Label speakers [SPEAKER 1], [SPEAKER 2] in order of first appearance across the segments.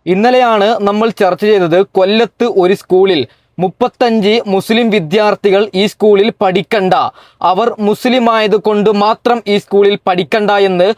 [SPEAKER 1] ഇന്നലെയാണ് നമ്മൾ ചർച്ച ചെയ്തത് കൊല്ലത്ത് ഒരു സ്കൂളിൽ 35 മുസ്ലിം വിദ്യാർത്ഥികൾ ഈ സ്കൂളിൽ പഠിക്കണ്ട, അവർ മുസ്ലിം ആയതുകൊണ്ട് മാത്രം ഈ സ്കൂളിൽ പഠിക്കണ്ട എന്ന്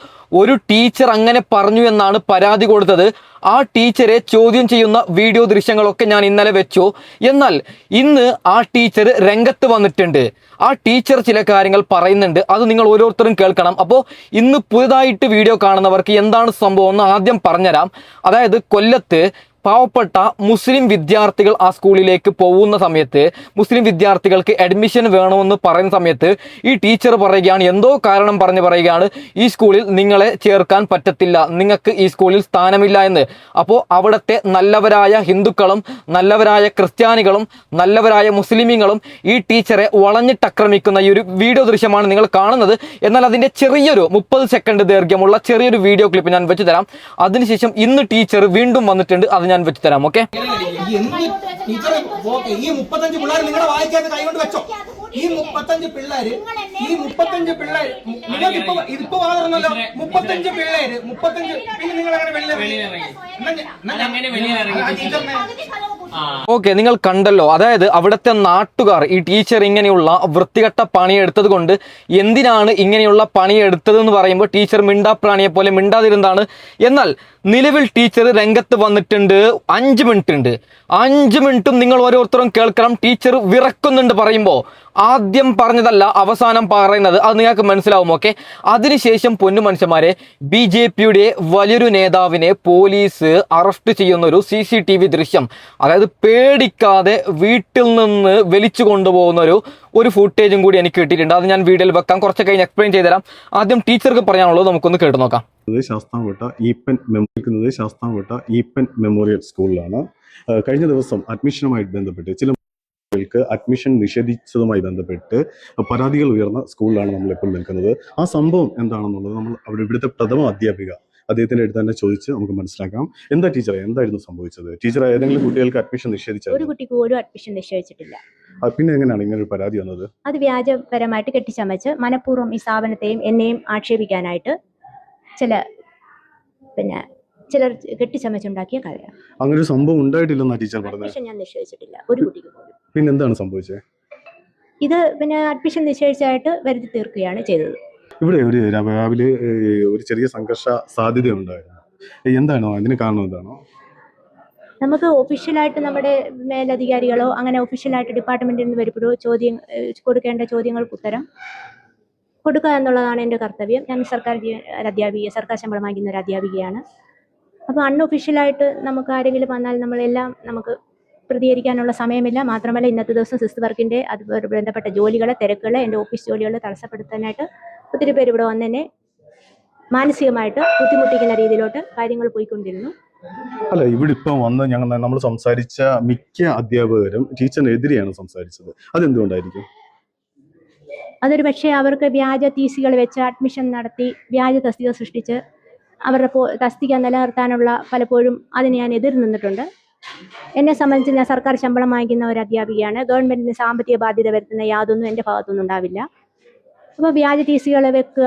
[SPEAKER 1] ഒരു ടീച്ചർ അങ്ങനെ പറഞ്ഞു എന്നാണ് പരാതി കൊടുത്തത്. ആ ടീച്ചറെ ചോദ്യം ചെയ്യുന്ന വീഡിയോ ദൃശ്യങ്ങളൊക്കെ ഞാൻ ഇന്നലെ വെച്ചു. എന്നാൽ ഇന്ന് ആ ടീച്ചർ രംഗത്ത് വന്നിട്ടുണ്ട്. ആ ടീച്ചർ ചില കാര്യങ്ങൾ പറയുന്നുണ്ട്, അത് നിങ്ങൾ ഓരോരുത്തരും കേൾക്കണം. അപ്പോൾ ഇന്ന് പുതുതായിട്ട് വീഡിയോ കാണുന്നവർക്ക് എന്താണ് സംഭവം എന്ന് ആദ്യം പറഞ്ഞുതരാം. അതായത് കൊല്ലത്ത് പാവപ്പെട്ട മുസ്ലിം വിദ്യാർത്ഥികൾ ആ സ്കൂളിലേക്ക് പോകുന്ന സമയത്ത്, മുസ്ലിം വിദ്യാർത്ഥികൾക്ക് അഡ്മിഷൻ വേണമെന്ന് പറയുന്ന സമയത്ത് ഈ ടീച്ചർ പറയുകയാണ്, എന്തോ കാരണം പറഞ്ഞ് പറയുകയാണ്, ഈ സ്കൂളിൽ നിങ്ങളെ ചേർക്കാൻ പറ്റത്തില്ല, നിങ്ങൾക്ക് ഈ സ്കൂളിൽ സ്ഥാനമില്ല എന്ന്. അപ്പോൾ അവിടുത്തെ നല്ലവരായ ഹിന്ദുക്കളും നല്ലവരായ ക്രിസ്ത്യാനികളും നല്ലവരായ മുസ്ലിമീങ്ങളും ഈ ടീച്ചറെ വളഞ്ഞിട്ടാക്രമിക്കുന്ന ഈ ഒരു വീഡിയോ ദൃശ്യമാണ് നിങ്ങൾ കാണുന്നത്. എന്നാൽ അതിൻ്റെ ചെറിയൊരു 30 സെക്കൻഡ് ദൈർഘ്യമുള്ള ചെറിയൊരു വീഡിയോ ക്ലിപ്പ് ഞാൻ വെച്ച് തരാം. അതിനുശേഷം ഇന്ന് ടീച്ചർ വീണ്ടും വന്നിട്ടുണ്ട്, അത് ഞാൻ വെച്ച് തരാം. ഓക്കെ,
[SPEAKER 2] ഈ 35 പിള്ളേർ നിങ്ങളെ വായിക്കാത്ത കൈകൊണ്ട് വെച്ചോ. ഈ 35 പിള്ളേര് നിങ്ങൾക്ക് ഇതിപ്പോ വളർന്നല്ലോ. 35 പിള്ളേര് പിന്നെ നിങ്ങൾ അങ്ങനെ
[SPEAKER 1] ഓക്കെ, നിങ്ങൾ കണ്ടല്ലോ. അതായത് അവിടുത്തെ നാട്ടുകാർ ഈ ടീച്ചർ ഇങ്ങനെയുള്ള വൃത്തികെട്ട പണിയെടുത്തത് കൊണ്ട് എന്തിനാണ് ഇങ്ങനെയുള്ള പണിയെടുത്തതെന്ന് പറയുമ്പോൾ ടീച്ചർ മിണ്ടാപ്രാണിയെ പോലെ മിണ്ടാതിരുന്നതാണ്. എന്നാൽ നിലവിൽ ടീച്ചർ രംഗത്ത് വന്നിട്ടുണ്ട്. 5 മിനിറ്റ് ഉണ്ട്. 5 മിനിറ്റും നിങ്ങൾ ഓരോരുത്തരും കേൾക്കണം. ടീച്ചർ വിറക്കുന്നുണ്ട് പറയുമ്പോൾ. ആദ്യം പറഞ്ഞതല്ല അവസാനം പറയുന്നത്, അത് നിങ്ങൾക്ക് മനസ്സിലാവും. ഓക്കെ, അതിനുശേഷം പൊന്നു മനുഷ്യന്മാരെ, BJPയുടെ വലിയൊരു നേതാവിനെ പോലീസ് അറസ്റ്റ് ചെയ്യുന്ന ഒരു CCTV ദൃശ്യം, അതായത് പേടിക്കാതെ വീട്ടിൽ നിന്ന് വലിച്ചു കൊണ്ടുപോകുന്ന ഒരു ഫുട്ടേജും കൂടി എനിക്ക് കിട്ടിയിട്ടുണ്ട്. അത് ഞാൻ വീഡിയോയിൽ വെക്കാം, കുറച്ച് കഴിഞ്ഞ് എക്സ്പ്ലെയിൻ ചെയ്തുതരാം. ആദ്യം ടീച്ചർക്ക് പറയാനുള്ളത് നമുക്കൊന്ന് കേട്ടു നോക്കാം.
[SPEAKER 3] ശാസ്താംകോട്ട ഈപ്പൻ മെമ്മോറിയൽ സ്കൂളിലാണ്. കഴിഞ്ഞ ദിവസം അഡ്മിഷനുമായി ബന്ധപ്പെട്ട് ചില അഡ്മിഷൻ നിഷേധിച്ചതുമായി ബന്ധപ്പെട്ട് പരാതികൾ ഉയർന്ന സ്കൂളിലാണ് നമ്മളിപ്പോൾ നിൽക്കുന്നത്. ആ സംഭവം എന്താണെന്നുള്ളത് നമ്മൾ ഇവിടുത്തെ പ്രഥമ അധ്യാപിക അദ്ദേഹത്തിന്റെ അടുത്ത് തന്നെ ചോദിച്ച് നമുക്ക് മനസ്സിലാക്കാം. എന്താ ടീച്ചറെ, എന്തായിരുന്നു സംഭവിച്ചത്? ടീച്ചർ ഏതെങ്കിലും കുട്ടികൾക്ക് അഡ്മിഷൻ നിഷേധിച്ചത്?
[SPEAKER 4] ഒരു കുട്ടിക്ക് പോലും അഡ്മിഷൻ നിഷേധിച്ചിട്ടില്ല.
[SPEAKER 3] പിന്നെ എങ്ങനെയാണ് ഇങ്ങനെ ഒരു പരാതി വന്നത്?
[SPEAKER 4] അത് വ്യാജപരമായിട്ട് കെട്ടിച്ചമച്ച് മനഃപൂർവ്വം ഈ സ്ഥാപനത്തെയും എന്നെയും ആക്ഷേപിക്കാനായിട്ട് ചിലർ കെട്ടിച്ചമച്ചുണ്ടാക്കിയ കഥയാണ്.
[SPEAKER 3] അങ്ങനെ ഒരു സംഭവം ഉണ്ടായിട്ടില്ലെന്നാ ടീച്ചർ പറഞ്ഞത്?
[SPEAKER 4] അഡ്മിഷൻ ഞാൻ നിഷേധിച്ചിട്ടില്ല ഒരു കുട്ടിക്ക് പോലും.
[SPEAKER 3] പിന്നെ എന്താണ് സംഭവിച്ചത്?
[SPEAKER 4] ഇത് അഡ്മിഷൻ നിഷേധിച്ചായിട്ട് വരുത്തി തീർക്കുകയാണ് ചെയ്തത്.
[SPEAKER 3] ഇവിടെ രാവിലെ ഒരു ചെറിയ സംഘർഷ സാധ്യതയുണ്ടായിരുന്നു. എന്താണ് അതിന് കാരണം? എന്താണോ
[SPEAKER 4] നമുക്ക് ഒഫീഷ്യലായിട്ട് നമ്മുടെ മേലധികാരികളോ അങ്ങനെ ഒഫീഷ്യലായിട്ട് ഡിപ്പാർട്ട്മെന്റിൽ നിന്ന് വരുമ്പോഴോ കൊടുക്കേണ്ട ചോദ്യങ്ങൾക്ക് ഉത്തരം കൊടുക്കുക എന്നുള്ളതാണ് എൻ്റെ കർത്തവ്യം. ഞാൻ സർക്കാർ ശമ്പളം വാങ്ങിക്കുന്ന ഒരു അധ്യാപികയാണ്. അപ്പോൾ അൺഒഫീഷ്യലായിട്ട് നമുക്ക് ആരെങ്കിലും വന്നാൽ നമുക്ക് പ്രതികരിക്കാനുള്ള സമയമില്ല. മാത്രമല്ല ഇന്നത്തെ ദിവസം സിസ്റ്റ് വർക്കിൻ്റെ അതുപോലെ ബന്ധപ്പെട്ട ജോലികളെ തിരക്കുകൾ എൻ്റെ ഓഫീസ് ജോലികൾ തടസ്സപ്പെടുത്താനായിട്ട് ഒത്തിരി പേര് ഇവിടെ വന്നെന്നെ മാനസികമായിട്ട് ബുദ്ധിമുട്ടിക്കുന്ന രീതിയിലോട്ട് കാര്യങ്ങൾ പോയിക്കൊണ്ടിരുന്നു.
[SPEAKER 3] അല്ല, ഇവിടെ ഇപ്പം വന്ന് നമ്മൾ സംസാരിച്ച മിക്ക അധ്യാപകരും ടീച്ചറിനെതിരെയാണ് സംസാരിച്ചത്. അതെന്തുകൊണ്ടായിരിക്കും?
[SPEAKER 4] അതൊരു പക്ഷേ അവർക്ക് വ്യാജ TC-കൾ വെച്ച് അഡ്മിഷൻ നടത്തി വ്യാജ തസ്തിക സൃഷ്ടിച്ച് അവരുടെ തസ്തിക നിലനിർത്താനുള്ള പലപ്പോഴും അതിന് ഞാൻ എതിർ നിന്നിട്ടുണ്ട്. എന്നെ സംബന്ധിച്ച് ഞാൻ സർക്കാർ ശമ്പളം വാങ്ങിക്കുന്ന ഒരു അധ്യാപികയാണ്. ഗവൺമെൻറ്റിന് സാമ്പത്തിക ബാധ്യത വരുത്തുന്ന യാതൊന്നും എൻ്റെ ഭാഗത്തുനിന്നും ഉണ്ടാവില്ല. അപ്പോൾ വ്യാജ TC-കൾ വെക്കുക,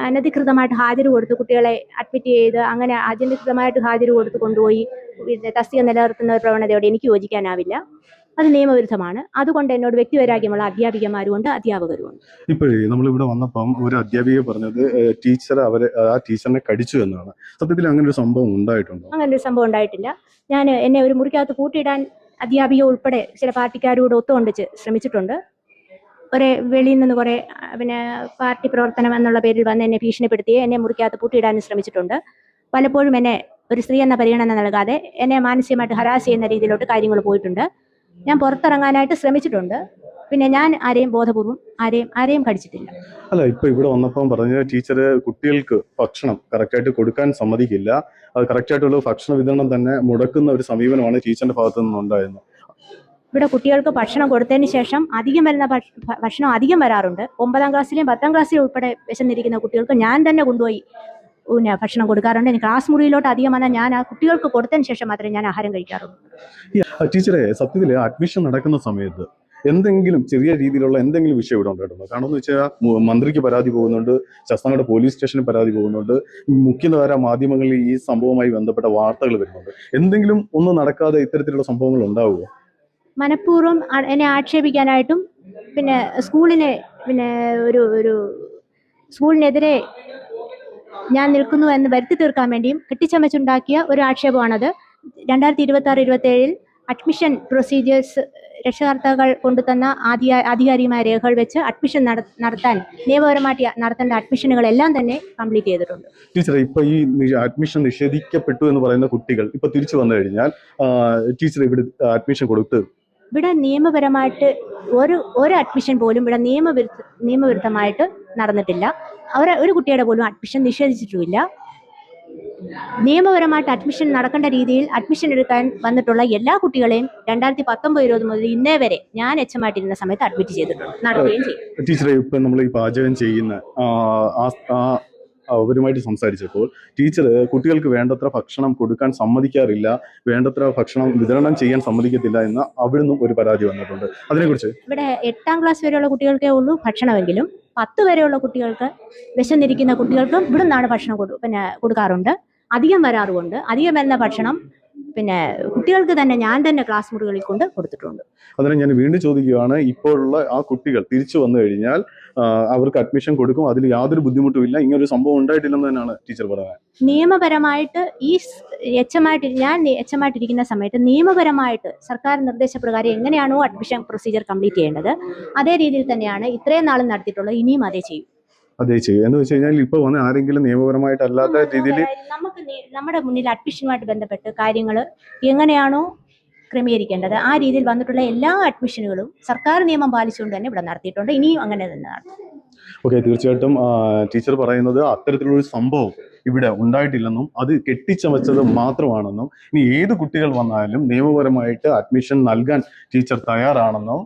[SPEAKER 4] അനധികൃതമായിട്ട് ഹാജർ കൊടുത്ത് കുട്ടികളെ അഡ്മിറ്റ് ചെയ്ത് അങ്ങനെ അനധികൃതമായിട്ട് ഹാജർ കൊടുത്ത് കൊണ്ടുപോയി തസ്തിക നിലനിർത്തുന്ന ഒരു പ്രവണതയോടെ എനിക്ക് യോജിക്കാനാവില്ല. അത് നിയമവിരുദ്ധമാണ്. അതുകൊണ്ട് എന്നോട് വ്യക്തിവൈരാഗ്യമുള്ള അധ്യാപികമാരുമുണ്ട്, അധ്യാപകരുമുണ്ട്.
[SPEAKER 3] ഇപ്പോഴേ നമ്മളിവിടെ വന്നപ്പം ഒരു അധ്യാപിക പറഞ്ഞത് ആ ടീച്ചറിനെ കടിച്ചു എന്നാണ്. സത്യത്തിൽ അങ്ങനെ ഒരു സംഭവം ഉണ്ടായിട്ടുണ്ടോ?
[SPEAKER 4] അങ്ങനെ ഒരു സംഭവം ഉണ്ടായിട്ടില്ല. എന്നെ ഒരു മുറിക്കകത്ത് കൂട്ടിയിടാൻ അധ്യാപിക ഉൾപ്പെടെ ചില പാർട്ടിക്കാരോട് ഒത്തുകൊണ്ടിച്ച് ശ്രമിച്ചിട്ടുണ്ട്. വെളിയിൽ നിന്ന് കുറേ പാർട്ടി പ്രവർത്തനം എന്നുള്ള പേരിൽ വന്ന് എന്നെ ഭീഷണിപ്പെടുത്തി എന്നെ മുറിക്കകത്ത് പൂട്ടിയിടാനും ശ്രമിച്ചിട്ടുണ്ട്. പലപ്പോഴും എന്നെ ഒരു സ്ത്രീ എന്ന പരിഗണന നൽകാതെ എന്നെ മാനസികമായിട്ട് ഹരാസ് ചെയ്യുന്ന രീതിയിലോട്ട് കാര്യങ്ങൾ പോയിട്ടുണ്ട്. ഞാൻ പുറത്തിറങ്ങാനായിട്ട് ശ്രമിച്ചിട്ടുണ്ട്. ഞാൻ ആരെയും ബോധപൂർവം ആരെയും കടിച്ചിട്ടില്ല.
[SPEAKER 3] അല്ല, ഇപ്പൊ ഇവിടെ വന്നപ്പം പറഞ്ഞ ടീച്ചർ കുട്ടികൾക്ക് ഭക്ഷണം കറക്റ്റായിട്ട് കൊടുക്കാൻ സമ്മതിക്കില്ല, അത് കറക്റ്റായിട്ടുള്ള ഭക്ഷണ വിതരണം തന്നെ മുടക്കുന്ന ഒരു സമീപനമാണ് ടീച്ചറിന്റെ ഭാഗത്തു നിന്നുണ്ടായിരുന്നത്.
[SPEAKER 4] ഇവിടെ കുട്ടികൾക്ക് ഭക്ഷണം കൊടുത്തതിന് ശേഷം അധികം വരുന്ന ഭക്ഷണം അധികം വരാറുണ്ട്. 9ാം ക്ലാസ്സിലെയും 10ാം ക്ലാസ്സിലെയും ഉൾപ്പെടെ വിശന്നിരിക്കുന്ന കുട്ടികൾക്ക് ഞാൻ തന്നെ കൊണ്ടുപോയി ഭക്ഷണം കൊടുക്കാറുണ്ട്. എനിക്ക് ക്ലാസ് മുറിയിലോട്ട് അധികം വന്നാൽ ഞാൻ ആ കുട്ടികൾക്ക് കൊടുത്തതിന് ശേഷം മാത്രമേ ഞാൻ ആഹാരം കഴിക്കാറുള്ളൂ.
[SPEAKER 3] ടീച്ചറെ, സത്യത്തിൽ അഡ്മിഷൻ നടക്കുന്ന സമയത്ത് എന്തെങ്കിലും ചെറിയ രീതിയിലുള്ള എന്തെങ്കിലും വിഷയം ഇവിടെ ഉണ്ടായിട്ടുണ്ടോ? കാരണം എന്ന് വെച്ചാൽ മന്ത്രിക്ക് പരാതി പോകുന്നുണ്ട്, ശാസ്താംകോട്ട പോലീസ് സ്റ്റേഷനിൽ പരാതി പോകുന്നുണ്ട്, മുഖ്യധാര മാധ്യമങ്ങളിൽ ഈ സംഭവവുമായി ബന്ധപ്പെട്ട വാർത്തകൾ വരുന്നുണ്ട്. എന്തെങ്കിലും ഒന്നും നടക്കാതെ ഇത്തരത്തിലുള്ള സംഭവങ്ങൾ ഉണ്ടാവുമോ?
[SPEAKER 4] മനഃപൂർവ്വം എന്നെ ആക്ഷേപിക്കാനായിട്ടും പിന്നെ സ്കൂളിനെ പിന്നെ ഒരു സ്കൂളിനെതിരെ ഞാൻ നിൽക്കുന്നു എന്ന് വരുത്തി തീർക്കാൻ വേണ്ടിയും കെട്ടിച്ചമച്ചുണ്ടാക്കിയ ഒരു ആക്ഷേപമാണത്. 2026-27 അഡ്മിഷൻ പ്രൊസീജിയേഴ്സ് രക്ഷകർത്താക്കൾ കൊണ്ടുതന്ന ആധികാരികമായ രേഖകൾ വെച്ച് അഡ്മിഷൻ നടത്താൻ നിയമപരമായിട്ട് നടത്തേണ്ട അഡ്മിഷനുകളെല്ലാം തന്നെ കംപ്ലീറ്റ് ചെയ്തിട്ടുണ്ട്.
[SPEAKER 3] ടീച്ചറെ, ഇപ്പൊ ഈ അഡ്മിഷൻ നിഷേധിക്കപ്പെട്ടു എന്ന് പറയുന്ന കുട്ടികൾ ഇപ്പൊ തിരിച്ചു വന്നു കഴിഞ്ഞാൽ ടീച്ചർ ഇവിടെ അഡ്മിഷൻ കൊടുത്ത്
[SPEAKER 4] ഇവിടെ നിയമപരമായിട്ട് ഒരു അഡ്മിഷൻ പോലും ഇവിടെ നിയമവിരുദ്ധമായിട്ട് നടന്നിട്ടില്ല. ഒരു കുട്ടിയുടെ പോലും അഡ്മിഷൻ നിഷേധിച്ചിട്ടുമില്ല. നിയമപരമായിട്ട് അഡ്മിഷൻ നടക്കേണ്ട രീതിയിൽ അഡ്മിഷൻ എടുക്കാൻ വന്നിട്ടുള്ള എല്ലാ കുട്ടികളെയും 2019-20 മുതൽ ഇന്നേ വരെ ഞാൻ എച്ചമായിട്ടിരുന്ന സമയത്ത് അഡ്മിറ്റ് ചെയ്തിട്ടുണ്ട്, നടത്തുകയും ചെയ്യും.
[SPEAKER 3] ടീച്ചറെ, ഇപ്പൊ നമ്മൾ ഈ പാചകം ചെയ്യുന്ന അവരുമായിട്ട് സംസാരിച്ചപ്പോൾ ടീച്ചർ കുട്ടികൾക്ക് വേണ്ടത്ര ഭക്ഷണം കൊടുക്കാൻ സമ്മതിക്കാറില്ല, വേണ്ടത്ര ഭക്ഷണം വിതരണം ചെയ്യാൻ സമ്മതിക്കത്തില്ല എന്ന് അവിടുന്ന് ഒരു പരാതി വന്നിട്ടുണ്ട്. അതിനെക്കുറിച്ച്
[SPEAKER 4] ഇവിടെ 8ാം ക്ലാസ് വരെയുള്ള കുട്ടികൾക്കേ ഉള്ളൂ ഭക്ഷണമെങ്കിലും 10 വരെയുള്ള കുട്ടികൾക്ക്, വിശന്നിരിക്കുന്ന കുട്ടികൾക്കും ഇവിടെ നിന്നാണ് ഭക്ഷണം കൊടുക്കാറുണ്ട്. അധികം വരാറുമുണ്ട്. അധികം വരുന്ന ഭക്ഷണം പിന്നെ കുട്ടികൾക്ക് തന്നെ ഞാൻ തന്നെ ക്ലാസ് മുറികളിൽ കൊണ്ട് കൊടുത്തിട്ടുണ്ട്.
[SPEAKER 3] അതിനെ ഞാൻ വീണ്ടും ചോദിക്കുകയാണ്, ഇപ്പോഴുള്ള ആ കുട്ടികൾ തിരിച്ചു വന്നു കഴിഞ്ഞാൽ അവർക്ക് അഡ്മിഷൻ കൊടുക്കും, അതിൽ യാതൊരു ബുദ്ധിമുട്ടും ഇല്ല, ഇങ്ങനൊരു സംഭവം ഉണ്ടായിട്ടില്ലെന്ന് തന്നെയാണ് ടീച്ചർ പറയുന്നത്.
[SPEAKER 4] നിയമപരമായിട്ട് ഈ ഞാൻ എച്ചമായിട്ടിരിക്കുന്ന സമയത്ത് നിയമപരമായിട്ട് സർക്കാർ നിർദ്ദേശപ്രകാരം എങ്ങനെയാണോ അഡ്മിഷൻ പ്രൊസീജിയർ കംപ്ലീറ്റ് ചെയ്യേണ്ടത് അതേ രീതിയിൽ തന്നെയാണ് ഇത്രയും നാളും നടത്തിയിട്ടുള്ളത്. ഇനിയും അതേ ചെയ്യും. എന്ന് വെച്ച് കഴിഞ്ഞാൽ ഇപ്പൊ വന്ന് ആരെങ്കിലും നിയമപരമായിട്ടല്ലാത്ത രീതിയിൽ നമുക്ക് നമ്മുടെ മുന്നിൽ അഡ്മിഷനുമായിട്ട് ബന്ധപ്പെട്ട് കാര്യങ്ങൾ എങ്ങനെയാണോ ക്രമീകരിക്കേണ്ടത് ആ രീതിയിൽ വന്നിട്ടുള്ള എല്ലാ അഡ്മിഷനുകളും സർക്കാർ നിയമം പാലിച്ചുകൊണ്ട് തന്നെ ഇവിടെ നടത്തിയിട്ടുണ്ട്. ഇനിയും അങ്ങനെ തന്നെ നടത്തും.
[SPEAKER 3] ഓക്കെ, തീർച്ചയായിട്ടും ടീച്ചർ പറയുന്നത് അത്തരത്തിലുള്ളൊരു സംഭവം ഇവിടെ ഉണ്ടായിട്ടില്ലെന്നും അത് കെട്ടിച്ചമച്ചത് മാത്രമാണെന്നും ഇനി ഏത് കുട്ടികൾ വന്നാലും നിയമപരമായിട്ട് അഡ്മിഷൻ നൽകാൻ ടീച്ചർ തയ്യാറാണെന്നും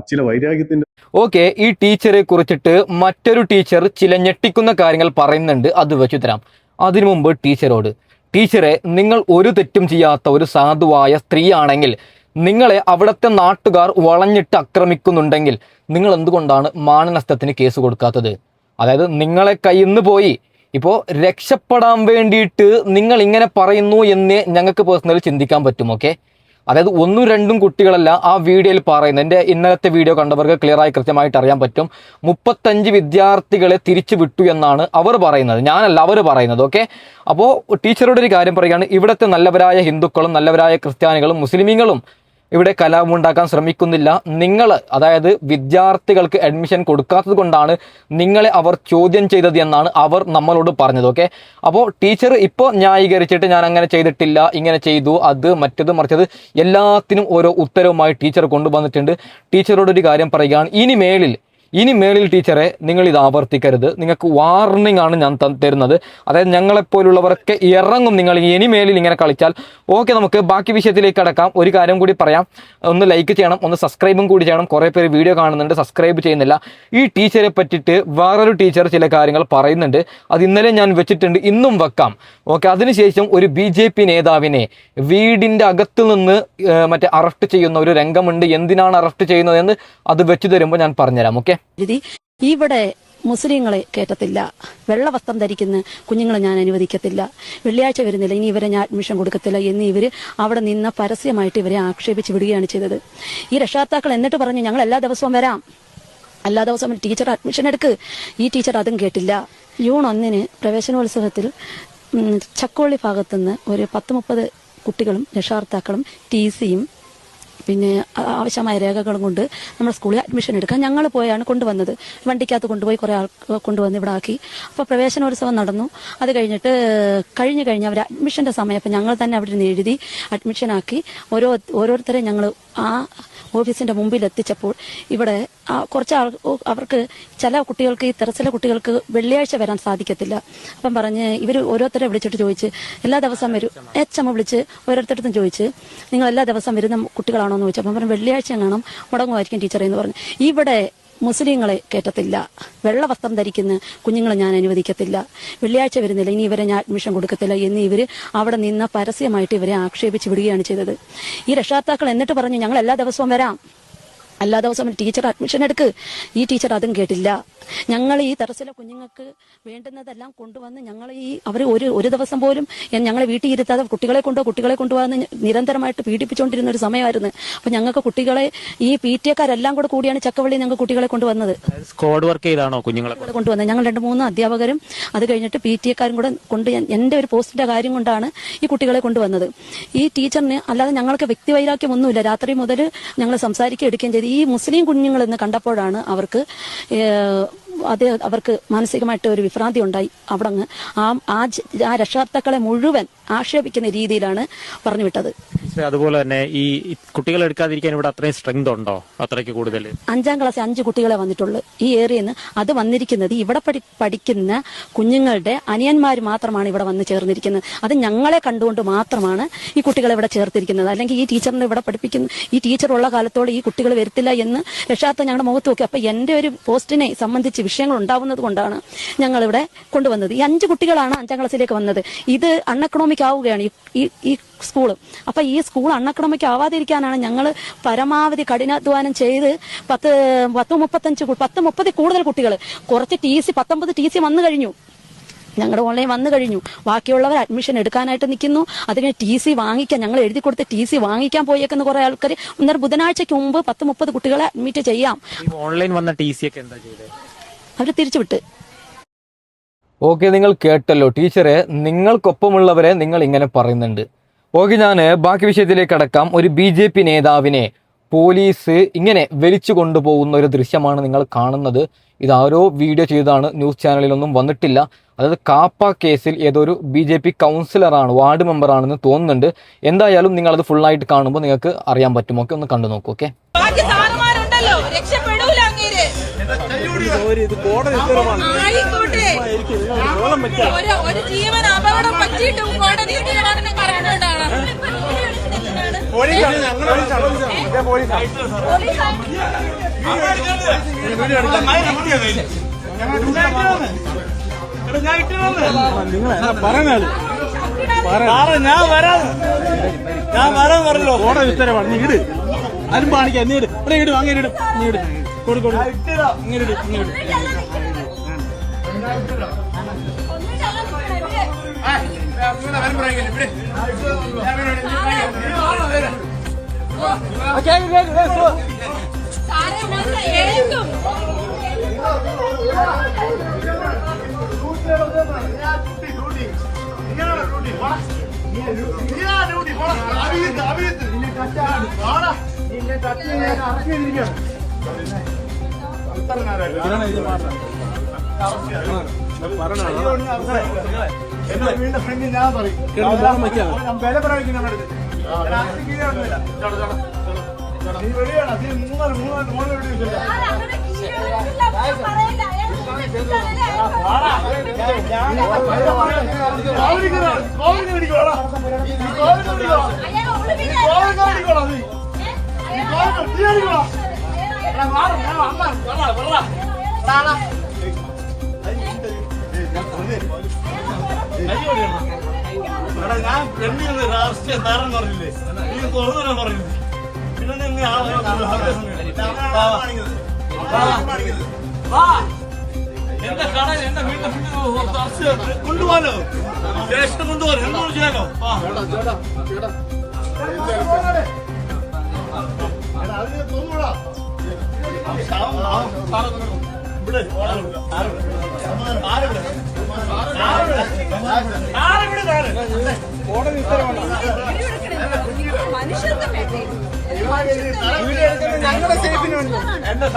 [SPEAKER 3] ചില വൈരാഗ്യത്തിന്റെ
[SPEAKER 1] ഓക്കെ, ഈ ടീച്ചറെ കുറിച്ചിട്ട് മറ്റൊരു ടീച്ചർ ചില ഞെട്ടിക്കുന്ന കാര്യങ്ങൾ പറയുന്നുണ്ട്, അത് വെച്ചു തരാം. അതിനു മുമ്പ് ടീച്ചറെ, നിങ്ങൾ ഒരു തെറ്റും ചെയ്യാത്ത ഒരു സാധുവായ സ്ത്രീയാണെങ്കിൽ നിങ്ങളെ അവിടുത്തെ നാട്ടുകാർ വളഞ്ഞിട്ട് ആക്രമിക്കുന്നുണ്ടെങ്കിൽ നിങ്ങൾ എന്തുകൊണ്ടാണ് മാനനഷ്ടത്തിന് കേസ് കൊടുക്കാത്തത്? അതായത് നിങ്ങളെ കയ്യിൽ നിന്ന് പോയി ഇപ്പോൾ രക്ഷപ്പെടാൻ വേണ്ടിയിട്ട് നിങ്ങൾ ഇങ്ങനെ പറയുന്നു എന്ന് ഞങ്ങൾക്ക് പേഴ്സണലി ചിന്തിക്കാൻ പറ്റും. ഓക്കെ, അതായത് 1-2 കുട്ടികളല്ല ആ വീഡിയോയിൽ പറയുന്നത്. എൻ്റെ ഇന്നലത്തെ വീഡിയോ കണ്ടവർക്ക് ക്ലിയറായി കൃത്യമായിട്ട് അറിയാൻ പറ്റും. 35 വിദ്യാർത്ഥികളെ തിരിച്ചു വിട്ടു എന്നാണ് അവർ പറയുന്നത്, ഞാനല്ല അവർ പറയുന്നത്. ഓക്കെ, അപ്പോൾ ടീച്ചറോട് ഒരു കാര്യം പറയുകയാണ്, ഇവിടുത്തെ നല്ലവരായ ഹിന്ദുക്കളും നല്ലവരായ ക്രിസ്ത്യാനികളും മുസ്ലിമീങ്ങളും ഇവിടെ കലാപമുണ്ടാക്കാൻ ശ്രമിക്കുന്നില്ല. നിങ്ങൾ, അതായത് വിദ്യാർത്ഥികൾക്ക് അഡ്മിഷൻ കൊടുക്കാത്തത് കൊണ്ടാണ് നിങ്ങളെ അവർ ചോദ്യം ചെയ്തത് എന്നാണ് അവർ നമ്മളോട് പറഞ്ഞത്. ഓക്കെ, അപ്പോൾ ടീച്ചർ ഇപ്പോൾ ന്യായീകരിച്ചിട്ട് ഞാൻ അങ്ങനെ ചെയ്തിട്ടില്ല, ഇങ്ങനെ ചെയ്തു, അത് മറ്റത് മറിച്ചത് എല്ലാത്തിനും ഓരോ ഉത്തരവുമായി ടീച്ചർ കൊണ്ടുവന്നിട്ടുണ്ട്. ടീച്ചറോട് ഒരു കാര്യം പറയുകയാണ്, ഇനി മേളിൽ ടീച്ചറെ നിങ്ങൾ ഇത് ആവർത്തിക്കരുത്, നിങ്ങൾക്ക് വാർണിംഗ് ആണ് ഞാൻ തരുന്നത്. അതായത് ഞങ്ങളെപ്പോലുള്ളവരൊക്കെ ഇറങ്ങും നിങ്ങൾ ഇനി മേലിൽ ഇങ്ങനെ കളിച്ചാൽ. ഓക്കെ, നമുക്ക് ബാക്കി വിഷയത്തിലേക്ക് കടക്കാം. ഒരു കാര്യം കൂടി പറയാം, ഒന്ന് ലൈക്ക് ചെയ്യണം, ഒന്ന് സബ്സ്ക്രൈബും കൂടി ചെയ്യണം. കുറേ പേര് വീഡിയോ കാണുന്നുണ്ട്, സബ്സ്ക്രൈബ് ചെയ്യുന്നില്ല. ഈ ടീച്ചറെ പറ്റിയിട്ട് വേറൊരു ടീച്ചർ ചില കാര്യങ്ങൾ പറയുന്നുണ്ട്, അത് ഇന്നലെ ഞാൻ വെച്ചിട്ടുണ്ട്, ഇന്നും വെക്കാം. ഓക്കെ, അതിനുശേഷം ഒരു BJP നേതാവിനെ വീടിൻ്റെ അകത്തു നിന്ന് അറസ്റ്റ് ചെയ്യുന്ന ഒരു രംഗമുണ്ട്. എന്തിനാണ് അറസ്റ്റ് ചെയ്യുന്നതെന്ന് അത് വെച്ച് തരുമ്പോൾ ഞാൻ പറഞ്ഞുതരാം. ഓക്കെ,
[SPEAKER 5] ഇവിടെ മുസ്ലിങ്ങളെ കയറ്റത്തില്ല, വെള്ളവസ്ത്രം ധരിക്കുന്ന കുഞ്ഞുങ്ങളെ ഞാൻ അനുവദിക്കത്തില്ല, വെള്ളിയാഴ്ച വരുന്നില്ല, ഇനി ഇവരെ ഞാൻ അഡ്മിഷൻ കൊടുക്കത്തില്ല എന്ന് ഇവര് അവിടെ നിന്ന് പരസ്യമായിട്ട് ഇവരെ ആക്ഷേപിച്ച് വിടുകയാണ് ചെയ്തത്. ഈ രക്ഷാകർത്താക്കൾ എന്നിട്ട് പറഞ്ഞു ഞങ്ങൾ എല്ലാ ദിവസവും വരാം, എല്ലാ ദിവസവും ടീച്ചർ അഡ്മിഷൻ എടുക്ക്. ഈ ടീച്ചർ അതും കേട്ടില്ല. ജൂൺ 1 പ്രവേശനോത്സവത്തിൽ ചക്കോളി ഭാഗത്തുനിന്ന് ഒരു 10-30 കുട്ടികളും രക്ഷാകർത്താക്കളും TCയും പിന്നെ ആവശ്യമായ രേഖകളും കൊണ്ട് നമ്മുടെ സ്കൂളിൽ അഡ്മിഷൻ എടുക്കാൻ ഞങ്ങൾ പോയാണ് കൊണ്ടുവന്നത്. വണ്ടിക്കകത്ത് കൊണ്ടുപോയി കുറേ ആൾ കൊണ്ടുവന്ന് ഇവിടെ ആക്കി. അപ്പോൾ പ്രവേശനോത്സവം നടന്നു. അത് കഴിഞ്ഞിട്ട് കഴിഞ്ഞ് അവർ അഡ്മിഷൻ്റെ സമയം അപ്പം ഞങ്ങൾ തന്നെ അവിടെ നിന്ന് എഴുതി അഡ്മിഷനാക്കി ഓരോരുത്തരെ ഞങ്ങൾ ആ ഓഫീസിന്റെ മുമ്പിൽ എത്തിച്ചപ്പോൾ ഇവിടെ കുറച്ച് അവർക്ക് ചില കുട്ടികൾക്ക് ഈ തെറച്ചിലെ കുട്ടികൾക്ക് വെള്ളിയാഴ്ച വരാൻ സാധിക്കത്തില്ല. അപ്പം പറഞ്ഞ് ഇവർ ഓരോരുത്തരെ വിളിച്ചിട്ട് ചോദിച്ച് എല്ലാ ദിവസവും വരും. HM വിളിച്ച് ഓരോരുത്തരടുത്തും ചോദിച്ച് നിങ്ങൾ എല്ലാ ദിവസവും വരുന്ന കുട്ടികളാണോ എന്ന് ചോദിച്ചു. അപ്പം പറഞ്ഞു വെള്ളിയാഴ്ച കാണാം മുടങ്ങുമായിരിക്കും ടീച്ചറെ എന്ന് പറഞ്ഞു. ഇവിടെ മുസ്ലിങ്ങളെ കയറ്റത്തില്ല, വെള്ളവസ്ത്രം ധരിക്കുന്ന കുഞ്ഞുങ്ങളെ ഞാൻ അനുവദിക്കത്തില്ല, വെള്ളിയാഴ്ച വരുന്നില്ല, ഇനി ഇവരെ ഞാൻ അഡ്മിഷൻ കൊടുക്കത്തില്ല എന്ന് ഇവര് അവിടെ നിന്ന് പരസ്യമായിട്ട് ഇവരെ ആക്ഷേപിച്ച് വിടുകയാണ് ചെയ്തത്. ഈ രക്ഷാകർത്താക്കൾ എന്നിട്ട് പറഞ്ഞു ഞങ്ങൾ എല്ലാ ദിവസവും വരാം, എല്ലാ ദിവസവും ടീച്ചർ അഡ്മിഷൻ എടുക്ക്. ഈ ടീച്ചർ അതും കേട്ടില്ല. ഞങ്ങൾ ഈ തെറസിലെ കുഞ്ഞുങ്ങൾക്ക് വേണ്ടുന്നതെല്ലാം കൊണ്ടുവന്ന് ഞങ്ങൾ അവർ ഒരു ദിവസം പോലും ഞങ്ങളെ വീട്ടിൽ ഇരുത്താതെ കുട്ടികളെ കൊണ്ടുവന്ന് നിരന്തരമായിട്ട് പീഡിപ്പിച്ചുകൊണ്ടിരുന്ന ഒരു സമയമായിരുന്നു. അപ്പൊ ഞങ്ങൾക്ക് കുട്ടികളെ ഈ PTA-ക്കാരെല്ലാം കൂടിയാണ് ചക്കവള്ളി ഞങ്ങൾക്ക് കുട്ടികളെ കൊണ്ടുവന്നത്.
[SPEAKER 6] സ്ക്വാഡ് വർക്ക് ചെയ്താണോ കുഞ്ഞുങ്ങളെ
[SPEAKER 5] കൊണ്ടുവന്നത്? ഞങ്ങൾ 2-3 അധ്യാപകരും അത് കഴിഞ്ഞിട്ട് PTA-ക്കാരും കൂടെ എന്റെ ഒരു പോസ്റ്റിന്റെ കാര്യം കൊണ്ടാണ് ഈ കുട്ടികളെ കൊണ്ടുവന്നത്. ഈ ടീച്ചറിന് അല്ലാതെ ഞങ്ങൾക്ക് വ്യക്തിവൈരാഗ്യം ഒന്നുമില്ല. രാത്രി മുതൽ ഞങ്ങൾ സംസാരിക്കുകയും എടുക്കുകയും ചെയ്തു. ഈ മുസ്ലിം കുഞ്ഞുങ്ങൾ എന്ന് കണ്ടപ്പോഴാണ് അവർക്ക് മാനസികമായിട്ട് ഒരു വിഭ്രാന്തി ഉണ്ടായി. അവിടെ ആ രക്ഷകർത്താക്കളെ മുഴുവൻ ആക്ഷേപിക്കുന്ന രീതിയിലാണ് പറഞ്ഞു വിട്ടത്.
[SPEAKER 6] അതുപോലെ തന്നെ ഈ കുട്ടികളെ എടുക്കാതിരിക്കാൻ ഇവിടെ അത്രയും സ്ട്രെങ്ത് ഉണ്ടോ? അത്രയ്ക്ക് കൂടുതൽ
[SPEAKER 5] 5ാം ക്ലാസ്സിൽ 5 കുട്ടികളെ വന്നിട്ടുള്ളൂ ഈ ഏരിയയിൽ നിന്ന്. അത് വന്നിരിക്കുന്നത് ഇവിടെ പഠിക്കുന്ന കുഞ്ഞുങ്ങളുടെ അനിയന്മാർ മാത്രമാണ് ഇവിടെ വന്ന് ചേർന്നിരിക്കുന്നത്. അത് ഞങ്ങളെ കണ്ടുകൊണ്ട് മാത്രമാണ് ഈ കുട്ടികളെ ഇവിടെ ചേർത്തിരിക്കുന്നത്. അല്ലെങ്കിൽ ഈ ടീച്ചറിനെ ഇവിടെ പഠിപ്പിക്കുന്ന ഈ ടീച്ചർ ഉള്ള കാലത്തോടെ ഈ കുട്ടികൾ വരത്തില്ല എന്ന് രക്ഷാർത്ഥം ഞങ്ങളുടെ മുഖത്ത് നോക്കി. അപ്പൊ എന്റെ ഒരു പോസ്റ്റിനെ സംബന്ധിച്ച് വിഷയങ്ങൾ ഉണ്ടാവുന്നത് കൊണ്ടാണ് ഞങ്ങൾ ഇവിടെ കൊണ്ടുവന്നത്. ഈ 5 കുട്ടികളാണ് 5ാം ക്ലാസ്സിലേക്ക് വന്നത്. ഇത് അൺഎക്കണോമിക് ആവുകയാണ് ഈ സ്കൂള്. അപ്പൊ ഈ സ്കൂൾ അൺഎക്കണോമിക് ആവാതിരിക്കാനാണ് ഞങ്ങൾ പരമാവധി കഠിനാധ്വാനം ചെയ്ത് 10-30 കൂടുതൽ കുട്ടികൾ, കുറച്ച് TC 19 TC വന്നു കഴിഞ്ഞു. ഞങ്ങളുടെ ഓൺലൈൻ വന്നു കഴിഞ്ഞു. ബാക്കിയുള്ളവർ അഡ്മിഷൻ എടുക്കാനായിട്ട് നിൽക്കുന്നു. അതിന് TC വാങ്ങിക്കാൻ ഞങ്ങൾ എഴുതി കൊടുത്ത് TC വാങ്ങിക്കാൻ പോയേക്കുന്ന കുറെ ആൾക്കാർ ബുധനാഴ്ചയ്ക്ക് മുമ്പ് 10-30 കുട്ടികളെ അഡ്മിറ്റ് ചെയ്യാം.
[SPEAKER 6] ഓൺലൈൻ വന്ന TC ഒക്കെ എന്താ ചെയ്തത്?
[SPEAKER 5] അവർ തിരിച്ചുവിട്ട്.
[SPEAKER 1] ഓക്കെ, നിങ്ങൾ കേട്ടല്ലോ ടീച്ചറെ, നിങ്ങൾക്കൊപ്പമുള്ളവരെ നിങ്ങൾ ഇങ്ങനെ പറയുന്നുണ്ട്. ഓക്കെ, ഞാൻ ബാക്കി വിഷയത്തിലേക്ക് കടക്കാം. ഒരു BJP നേതാവിനെ പോലീസ് ഇങ്ങനെ വലിച്ചു കൊണ്ടുപോകുന്ന ഒരു ദൃശ്യമാണ് നിങ്ങൾ കാണുന്നത്. ഇതാരോ വീഡിയോ ചെയ്തതാണ്, ന്യൂസ് ചാനലിലൊന്നും വന്നിട്ടില്ല. അതായത് കാപ്പ കേസിൽ ഏതൊരു BJP കൗൺസിലറാണ്, വാർഡ് മെമ്പറാണെന്ന് തോന്നുന്നുണ്ട്. എന്തായാലും നിങ്ങളത് ഫുള്ളായിട്ട് കാണുമ്പോൾ നിങ്ങൾക്ക് അറിയാൻ പറ്റും. ഓക്കെ, ഒന്ന് കണ്ടു നോക്കൂ. ഓക്കെ,
[SPEAKER 7] ഒരു ജീവൻ അപകടം പറ്റിയിട്ടും കോടതി
[SPEAKER 2] ഞാൻ വരാൻ പറഞ്ഞല്ലോ. കോടതി ഉത്തരവാണ്. നീ ഇട്, ആരും പാണിക്കാം. നീ ഇട്, ഇട്, അങ്ങനെ ഇടും. നീ ഇട്, കൊടുക്കും, ഇങ്ങനെ ഇട്, ഇങ്ങനെ ഇട്. വീണ്ടും ഫ്രണ്ടിൽ ഞാൻ പറയും വില പ്രയോഗിക്കുന്ന നീ വെളിയാണ്. മൂന്ന് വെടി ഞാൻ പെണ്ണിന് രാഷ്ട്രീയ താരം പറഞ്ഞില്ലേ, നീ തുറന്നു പറഞ്ഞില്ലേ. പിന്നെ എന്റെ കട എന്റെ വീട്ടിൽ കൊണ്ടുപോകാനോ, സ്റ്റേഷൻ കൊണ്ടുപോകാൻ എന്തുകൊണ്ട് ചെയ്യാനോ. അതിന് തോന്നൂടാ. ഇവിടെ കോടതി ഉത്തരവാണ്. ഞങ്ങളുടെ സേഫിന് വേണ്ടി എന്റെ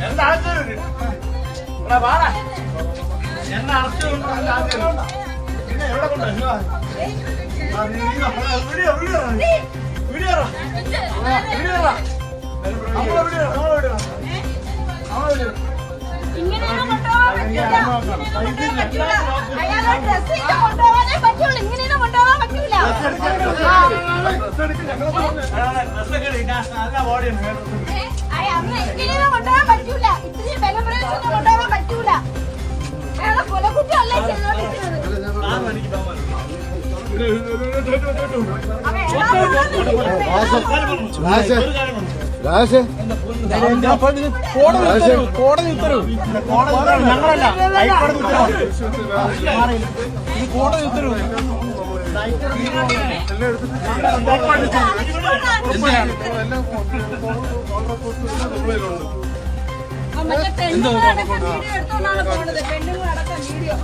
[SPEAKER 2] എന്റെ ആൾക്കാർ എന്നെ അറസ്റ്റ് പിന്നെ എവിടെ കൊണ്ടോ കോടതി ഉത്തരവ് ഞങ്ങളല്ല, ഹൈക്കോടതി ഉത്തരവ്. ഇത് കോടതി ഉത്തരവ്.
[SPEAKER 7] എടുത്തോണ്ടാണ് പോണത്. പെണ്ണുങ്ങളടക്കം വീഡിയോ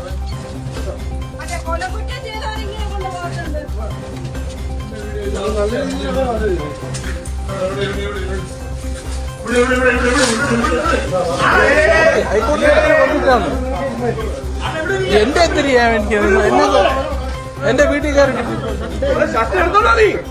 [SPEAKER 7] മറ്റേ കൊലകുറ്റം ചെയ്തവരിങ്ങനെ കൊണ്ടുപോകുന്നുണ്ട്.
[SPEAKER 2] എന്റെ എന്തിനു ചെയ്യാൻ എനിക്ക് എന്റെ വീട്ടിൽ കയറി
[SPEAKER 7] വീഡിയോ ഒന്ന് കട്ട് ചെയ്യോ?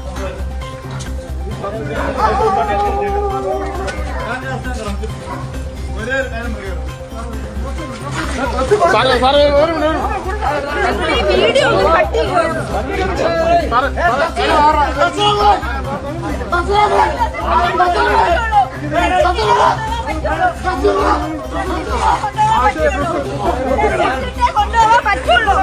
[SPEAKER 7] കൊണ്ടുപോകാൻ പറ്റുള്ളൂ.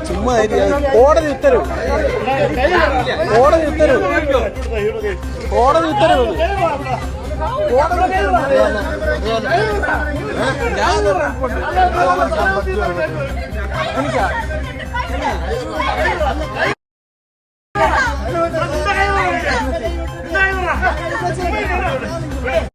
[SPEAKER 2] ചുമ്മാ കോടതി ഉത്തരവ് കോടതി ഉത്തരവ് കോടതി ഉത്തരവ് ഞാൻ